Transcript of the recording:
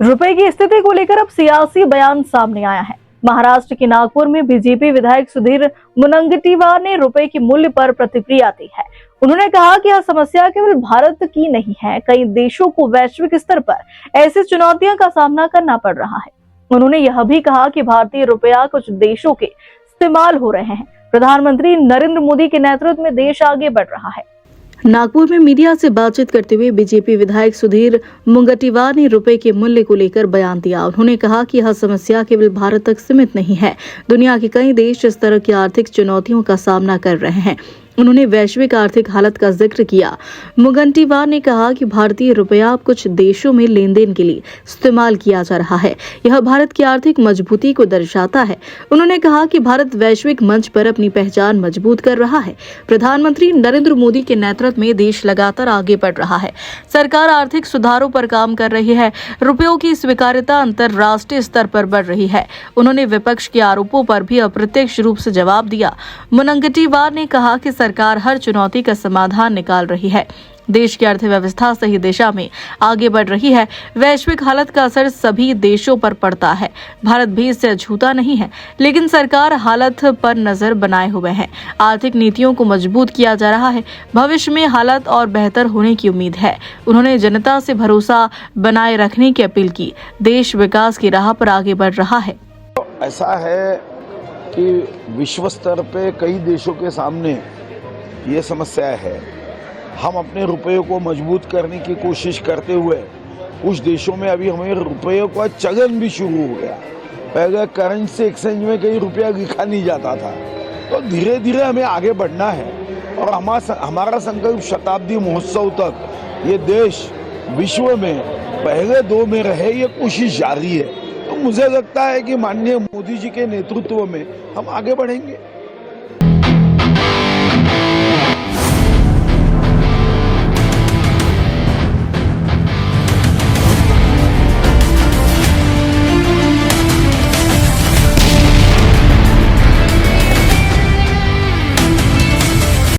रुपए की स्थिति को लेकर अब सियासी बयान सामने आया है। महाराष्ट्र के नागपुर में बीजेपी विधायक सुधीर मुनगंटीवार ने रुपए के मूल्य पर प्रतिक्रिया दी है। उन्होंने कहा कि यह समस्या केवल भारत की नहीं है, कई देशों को वैश्विक स्तर पर ऐसी चुनौतियों का सामना करना पड़ रहा है। उन्होंने यह भी कहा कि भारतीय रुपया कुछ देशों के इस्तेमाल हो रहे हैं। प्रधानमंत्री नरेंद्र मोदी के नेतृत्व में देश आगे बढ़ रहा है। नागपुर में मीडिया से बातचीत करते हुए बीजेपी विधायक सुधीर मुनगंटीवार ने रुपए के मूल्य को लेकर बयान दिया। उन्होंने कहा कि यह समस्या केवल भारत तक सीमित नहीं है, दुनिया के कई देश इस तरह की आर्थिक चुनौतियों का सामना कर रहे हैं। उन्होंने वैश्विक आर्थिक हालत का जिक्र किया। मुनगंटीवार ने कहा कि भारतीय रुपया अब कुछ देशों में लेन देन के लिए इस्तेमाल किया जा रहा है। यह भारत की आर्थिक मजबूती को दर्शाता है। उन्होंने कहा कि भारत वैश्विक मंच पर अपनी पहचान मजबूत कर रहा है। प्रधानमंत्री नरेंद्र मोदी के नेतृत्व में देश लगातार आगे बढ़ रहा है। सरकार आर्थिक सुधारों पर काम कर रही है। रुपयों की स्वीकार्यता अंतर्राष्ट्रीय स्तर पर बढ़ रही है। उन्होंने विपक्ष के आरोपों पर भी अप्रत्यक्ष रूप से जवाब दिया। मुनगंटीवार ने कहा कि सरकार हर चुनौती का समाधान निकाल रही है। देश की अर्थव्यवस्था सही दिशा में आगे बढ़ रही है। वैश्विक हालत का असर सभी देशों पर पड़ता है। भारत भी इससे अछूता नहीं है, लेकिन सरकार हालत पर नजर बनाए हुए है। आर्थिक नीतियों को मजबूत किया जा रहा है। भविष्य में हालत और बेहतर होने की उम्मीद है। उन्होंने जनता से भरोसा बनाए रखने की अपील की। देश विकास की राह पर आगे बढ़ रहा है। ऐसा है कि विश्व स्तर पे कई देशों के सामने ये समस्या है। हम अपने रुपये को मजबूत करने की कोशिश करते हुए कुछ देशों में अभी हमें रुपये का चलन भी शुरू हो गया। पहले करेंसी एक्सचेंज में कहीं रुपया लिखा नहीं जाता था। तो धीरे धीरे हमें आगे बढ़ना है और हमारा संकल्प शताब्दी महोत्सव तक ये देश विश्व में पहले दो में रहे, ये कोशिश जारी है। तो मुझे लगता है कि माननीय मोदी जी के नेतृत्व में हम आगे बढ़ेंगे।